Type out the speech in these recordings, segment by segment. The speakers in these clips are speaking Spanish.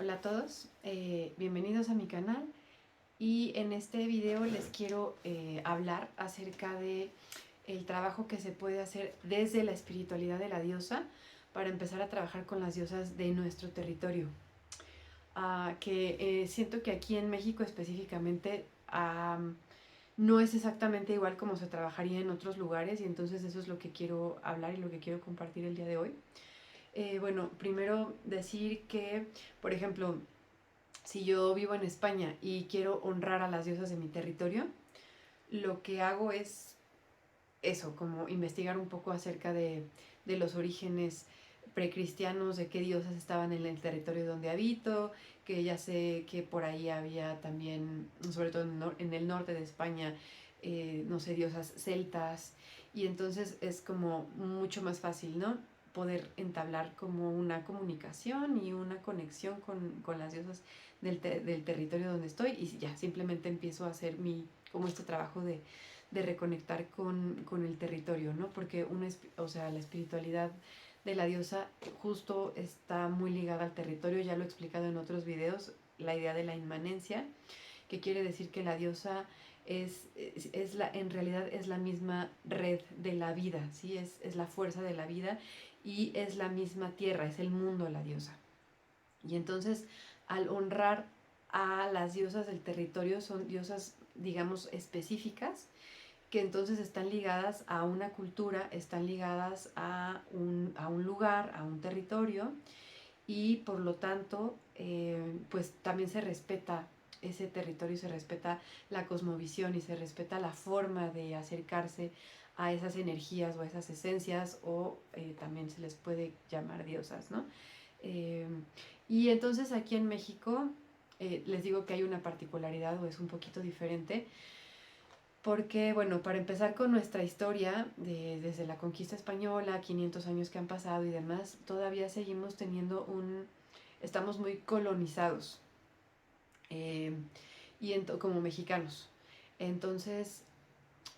Hola a todos, bienvenidos a mi canal y en este video les quiero hablar acerca de el trabajo que se puede hacer desde la espiritualidad de la diosa para empezar a trabajar con las diosas de nuestro territorio. Que siento que aquí en México específicamente no es exactamente igual como se trabajaría en otros lugares, y entonces eso es lo que quiero hablar y lo que quiero compartir el día de hoy. Bueno, primero decir que, por ejemplo, si yo vivo en España y quiero honrar a las diosas de mi territorio, lo que hago es eso, como investigar un poco acerca de los orígenes precristianos, de qué diosas estaban en el territorio donde habito, que ya sé que por ahí había también, sobre todo en el norte de España, no sé, diosas celtas, y entonces es como mucho más fácil, ¿no? Poder entablar como una comunicación y una conexión con las diosas del territorio donde estoy, y ya simplemente empiezo a hacer como este trabajo de reconectar con el territorio, ¿no? Porque la espiritualidad de la diosa justo está muy ligada al territorio, ya lo he explicado en otros videos, la idea de la inmanencia, que quiere decir que la diosa en realidad es la misma red de la vida, ¿sí? Es la fuerza de la vida y es la misma tierra, es el mundo la diosa. Y entonces, al honrar a las diosas del territorio, son diosas, digamos, específicas, que entonces están ligadas a una cultura, están ligadas a un lugar, a un territorio, y por lo tanto, pues también se respeta ese territorio, se respeta la cosmovisión y se respeta la forma de acercarse a esas energías o a esas esencias, o también se les puede llamar diosas, ¿no? Eh, y entonces aquí en México, les digo que hay una particularidad o es un poquito diferente, porque, bueno, para empezar con nuestra historia, desde la conquista española, 500 años que han pasado y demás, todavía seguimos estamos muy colonizados, eh, como mexicanos. Entonces,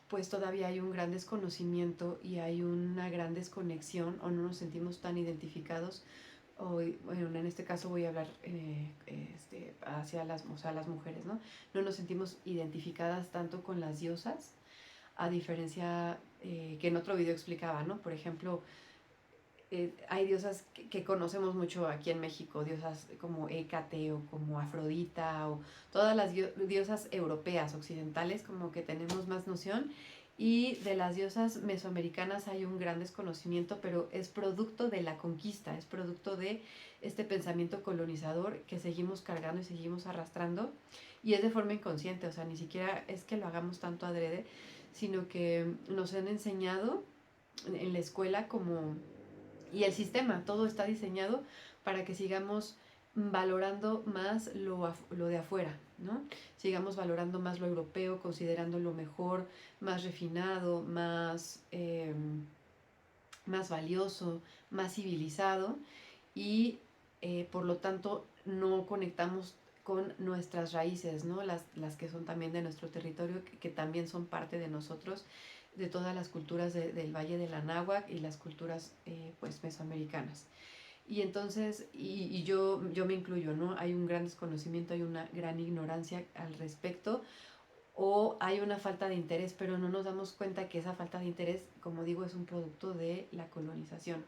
pues todavía hay un gran desconocimiento y hay una gran desconexión, o no nos sentimos tan identificados. Bueno, en este caso voy a hablar hacia las mujeres, ¿no? No nos sentimos identificadas tanto con las diosas, a diferencia que en otro video explicaba, ¿no? Por ejemplo, hay diosas que conocemos mucho aquí en México, diosas como Hécate o como Afrodita, o todas las diosas europeas, occidentales, como que tenemos más noción. Y de las diosas mesoamericanas hay un gran desconocimiento, pero es producto de la conquista, es producto de este pensamiento colonizador que seguimos cargando y seguimos arrastrando, y es de forma inconsciente, o sea, ni siquiera es que lo hagamos tanto adrede, sino que nos han enseñado en la escuela como, y el sistema, todo está diseñado para que sigamos valorando más lo de afuera, ¿no? Sigamos valorando más lo europeo, considerando lo mejor, más refinado, más valioso, más civilizado, y por lo tanto no conectamos con nuestras raíces, ¿no? Las que son también de nuestro territorio, que también son parte de nosotros, de todas las culturas del Valle del Anáhuac y las culturas pues mesoamericanas. Y entonces, yo me incluyo, ¿no? Hay un gran desconocimiento, hay una gran ignorancia al respecto, o hay una falta de interés, pero no nos damos cuenta que esa falta de interés, como digo, es un producto de la colonización,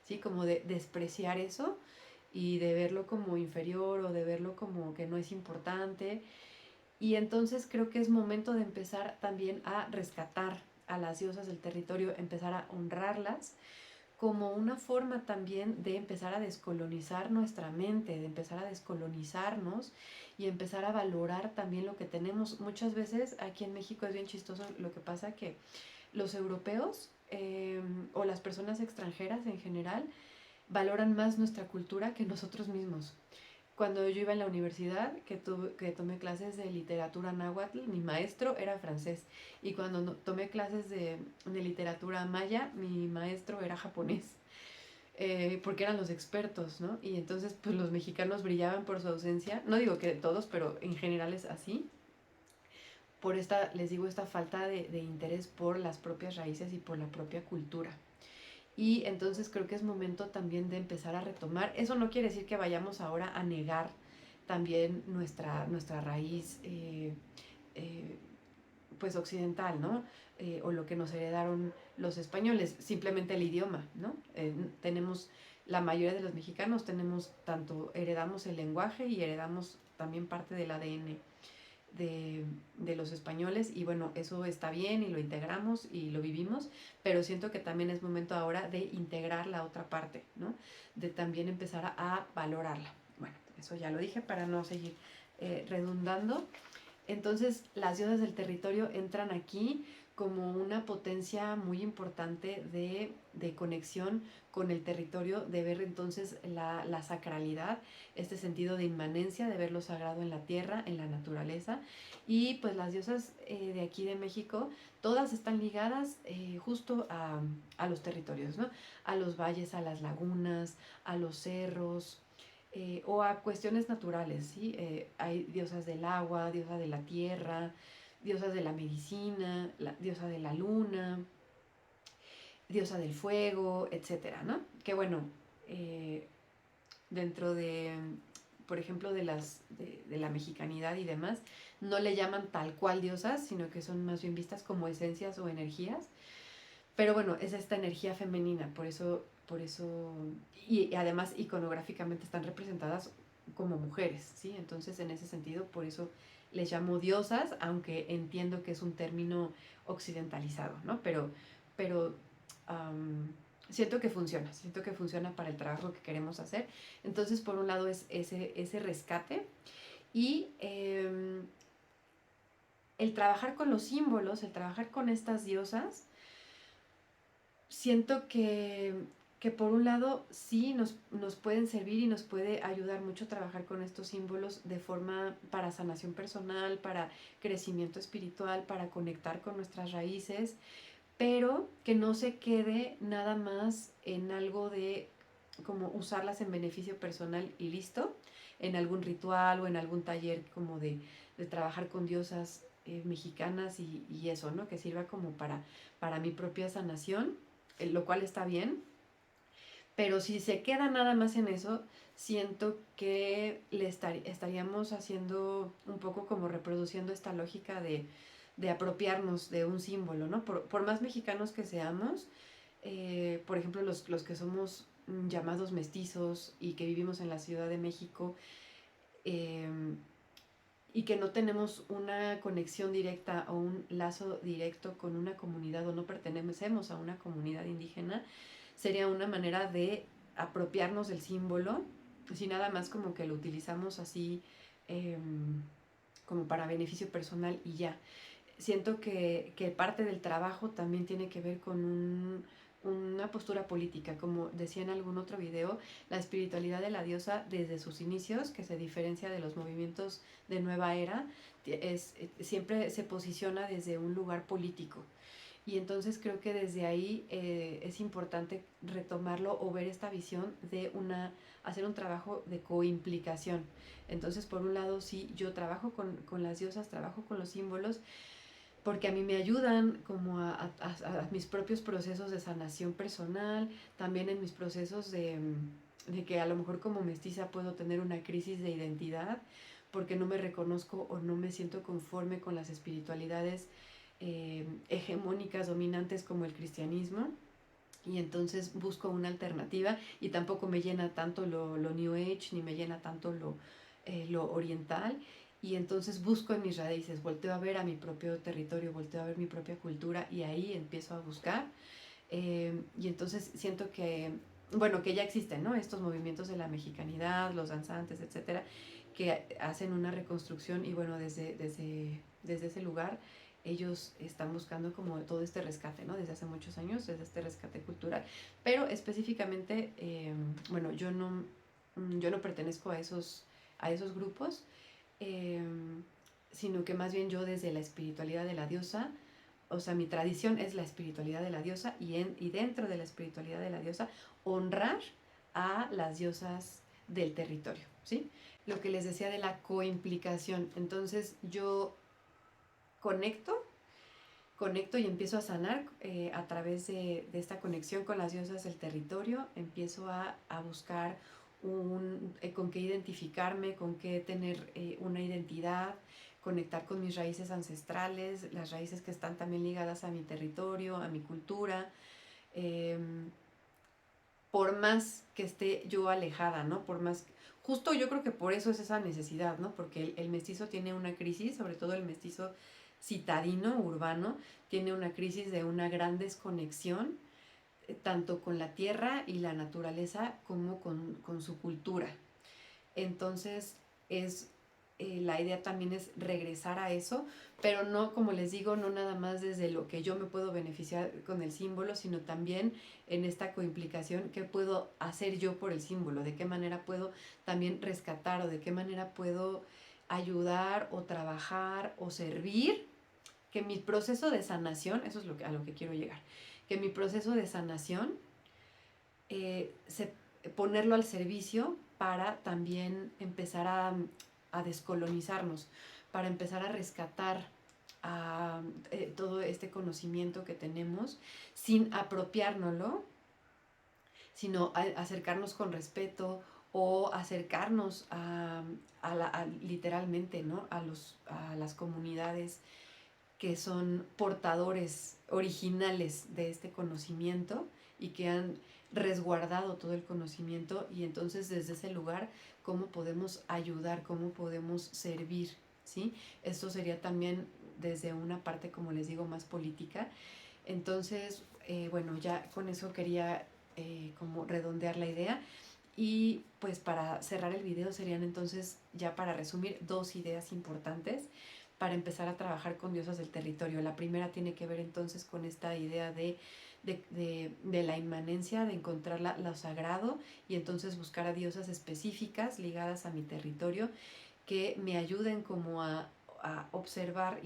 ¿sí? Como de despreciar eso y de verlo como inferior, o de verlo como que no es importante. Y entonces creo que es momento de empezar también a rescatar a las diosas del territorio, empezar a honrarlas como una forma también de empezar a descolonizar nuestra mente, de empezar a descolonizarnos y empezar a valorar también lo que tenemos. Muchas veces aquí en México es bien chistoso lo que pasa, que los europeos, o las personas extranjeras en general, valoran más nuestra cultura que nosotros mismos. Cuando yo iba en la universidad, que tomé clases de literatura náhuatl, mi maestro era francés. Y cuando tomé clases de literatura maya, mi maestro era japonés. Porque eran los expertos, ¿no? Y entonces, pues los mexicanos brillaban por su ausencia. No digo que todos, pero en general es así. Por les digo, esta falta de interés por las propias raíces y por la propia cultura. Y entonces creo que es momento también de empezar a retomar. Eso no quiere decir que vayamos ahora a negar también nuestra raíz eh, pues occidental, ¿no? O lo que nos heredaron los españoles, simplemente el idioma, ¿no? Tenemos, la mayoría de los mexicanos tenemos tanto, heredamos el lenguaje y heredamos también parte del ADN de los españoles y bueno, eso está bien y lo integramos y lo vivimos, pero siento que también es momento ahora de integrar la otra parte, ¿no? De también empezar a valorarla. Bueno, eso ya lo dije para no seguir redundando. Entonces las diosas del territorio entran aquí como una potencia muy importante de conexión con el territorio, de ver entonces la sacralidad, este sentido de inmanencia, de ver lo sagrado en la tierra, en la naturaleza. Y pues las diosas de aquí de México, todas están ligadas justo a los territorios, ¿no? A los valles, a las lagunas, a los cerros, o a cuestiones naturales, ¿sí? Hay diosas del agua, diosa de la tierra, diosas de la medicina, diosa de la luna, diosa del fuego, etcétera, ¿no? Que bueno, eh, dentro de, por ejemplo, de la mexicanidad y demás, no le llaman tal cual diosas, sino que son más bien vistas como esencias o energías. Pero bueno, es esta energía femenina, por eso, y además iconográficamente están representadas como mujeres, ¿sí? Entonces, en ese sentido, por eso les llamo diosas, aunque entiendo que es un término occidentalizado, ¿no? Pero siento que funciona para el trabajo que queremos hacer. Entonces, por un lado es ese rescate y el trabajar con los símbolos, el trabajar con estas diosas, siento que por un lado sí nos pueden servir y nos puede ayudar mucho trabajar con estos símbolos de forma para sanación personal, para crecimiento espiritual, para conectar con nuestras raíces, pero que no se quede nada más en algo de como usarlas en beneficio personal y listo, en algún ritual o en algún taller como de trabajar con diosas mexicanas y eso, ¿no? Que sirva como para mi propia sanación, lo cual está bien, pero si se queda nada más en eso, siento que estaríamos haciendo un poco como reproduciendo esta lógica de apropiarnos de un símbolo, ¿no? Por más mexicanos que seamos, por ejemplo, los que somos llamados mestizos y que vivimos en la Ciudad de México, eh, y que no tenemos una conexión directa o un lazo directo con una comunidad o no pertenecemos a una comunidad indígena, sería una manera de apropiarnos del símbolo, si nada más como que lo utilizamos así eh, como para beneficio personal y ya. Siento que parte del trabajo también tiene que ver con una postura política, como decía en algún otro video, la espiritualidad de la diosa desde sus inicios, que se diferencia de los movimientos de nueva era, siempre se posiciona desde un lugar político. Y entonces creo que desde ahí es importante retomarlo o ver esta visión de hacer un trabajo de coimplicación. Entonces, por un lado, sí, yo trabajo con las diosas, trabajo con los símbolos, porque a mí me ayudan como a mis propios procesos de sanación personal, también en mis procesos de que a lo mejor como mestiza puedo tener una crisis de identidad porque no me reconozco o no me siento conforme con las espiritualidades hegemónicas, dominantes como el cristianismo. Y entonces busco una alternativa y tampoco me llena tanto lo New Age ni me llena tanto lo oriental. Y entonces busco en mis raíces, volteo a ver a mi propio territorio, volteo a ver mi propia cultura y ahí empiezo a buscar. Y entonces siento que, bueno, que ya existen, ¿no? Estos movimientos de la mexicanidad, los danzantes, etcétera, que hacen una reconstrucción y bueno, desde ese lugar ellos están buscando como todo este rescate, ¿no? Desde hace muchos años, desde este rescate cultural. Pero específicamente, bueno, yo no pertenezco a esos grupos, eh, sino que más bien yo desde la espiritualidad de la diosa, o sea, mi tradición es la espiritualidad de la diosa y dentro de la espiritualidad de la diosa honrar a las diosas del territorio, ¿sí? Lo que les decía de la coimplicación. Entonces yo conecto conecto y empiezo a sanar a través de esta conexión con las diosas del territorio. Empiezo a buscar con qué identificarme, con qué tener una identidad, conectar con mis raíces ancestrales, las raíces que están también ligadas a mi territorio, a mi cultura. Eh, por más que esté yo alejada, ¿no? Por más, justo yo creo que por eso es esa necesidad, ¿no? Porque el mestizo tiene una crisis, sobre todo el mestizo citadino, urbano, tiene una crisis de una gran desconexión, tanto con la tierra y la naturaleza como con su cultura. Entonces, la idea también es regresar a eso, pero no, como les digo, no nada más desde lo que yo me puedo beneficiar con el símbolo, sino también en esta coimplicación, qué puedo hacer yo por el símbolo, de qué manera puedo también rescatar o de qué manera puedo ayudar o trabajar o servir, que mi proceso de sanación, eso es a lo que quiero llegar, que mi proceso de sanación ponerlo al servicio para también empezar a descolonizarnos, para empezar a rescatar todo este conocimiento que tenemos sin apropiárnoslo, sino acercarnos con respeto o acercarnos literalmente, ¿no? a las comunidades que son portadores originales de este conocimiento y que han resguardado todo el conocimiento, y entonces desde ese lugar cómo podemos ayudar, cómo podemos servir, ¿sí? Esto sería también desde una parte, como les digo, más política. Entonces, bueno, ya con eso quería como redondear la idea. Y pues para cerrar el video serían entonces, ya para resumir, 2 ideas importantes para empezar a trabajar con diosas del territorio. La primera tiene que ver entonces con esta idea de la inmanencia, de encontrar lo sagrado y entonces buscar a diosas específicas ligadas a mi territorio que me ayuden como a observar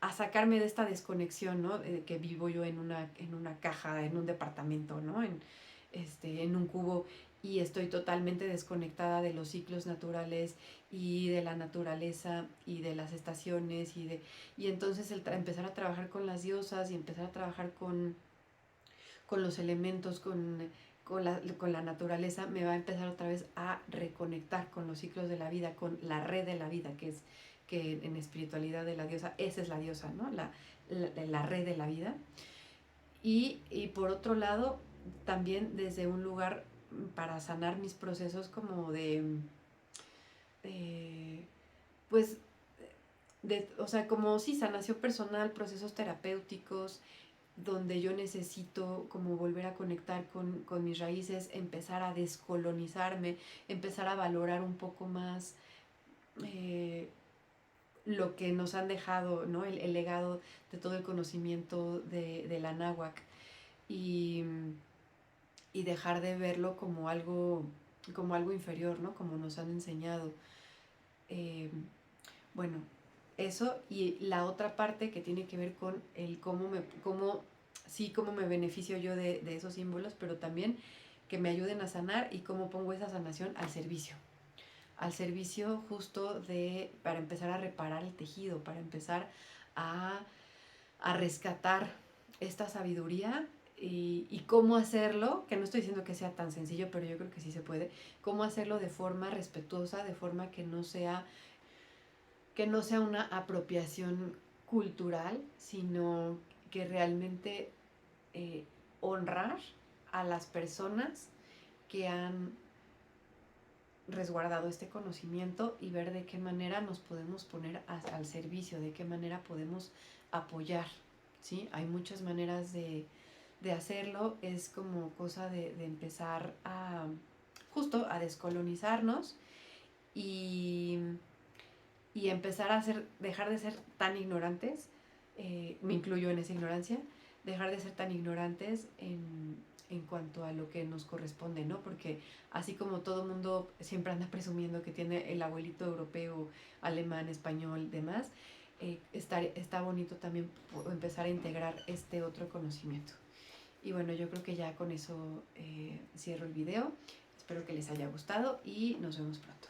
a sacarme de esta desconexión, ¿no? Que vivo yo en una caja, en un departamento, ¿no? En un cubo, y estoy totalmente desconectada de los ciclos naturales y de la naturaleza y de las estaciones y entonces empezar a trabajar con las diosas y empezar a trabajar con los elementos, con la naturaleza, me va a empezar otra vez a reconectar con los ciclos de la vida, con la red de la vida, que en espiritualidad de la diosa, esa es la diosa, ¿no? La red de la vida. Y por otro lado, también desde un lugar para sanar mis procesos como de pues, o sea, como sí, sanación personal, procesos terapéuticos, donde yo necesito como volver a conectar con mis raíces, empezar a descolonizarme, empezar a valorar un poco más lo que nos han dejado, ¿no? El legado de todo el conocimiento de la náhuatl, y, y dejar de verlo como algo inferior, ¿no? Como nos han enseñado. Eh, bueno, eso, y la otra parte que tiene que ver con el cómo me beneficio yo de esos símbolos, pero también que me ayuden a sanar y cómo pongo esa sanación al servicio justo para empezar a reparar el tejido, para empezar a, a rescatar esta sabiduría, y cómo hacerlo, que no estoy diciendo que sea tan sencillo, pero yo creo que sí se puede, cómo hacerlo de forma respetuosa, de forma que no sea una apropiación cultural, sino que realmente honrar a las personas que han resguardado este conocimiento y ver de qué manera nos podemos poner al servicio, de qué manera podemos apoyar, ¿sí? Hay muchas maneras de hacerlo, es como cosa de empezar justo a descolonizarnos y empezar a dejar de ser tan ignorantes, me incluyo en esa ignorancia, dejar de ser tan ignorantes en cuanto a lo que nos corresponde, ¿no? Porque así como todo mundo siempre anda presumiendo que tiene el abuelito europeo, alemán, español, demás, está bonito también empezar a integrar este otro conocimiento. Y bueno, yo creo que ya con eso cierro el video. Espero que les haya gustado y nos vemos pronto.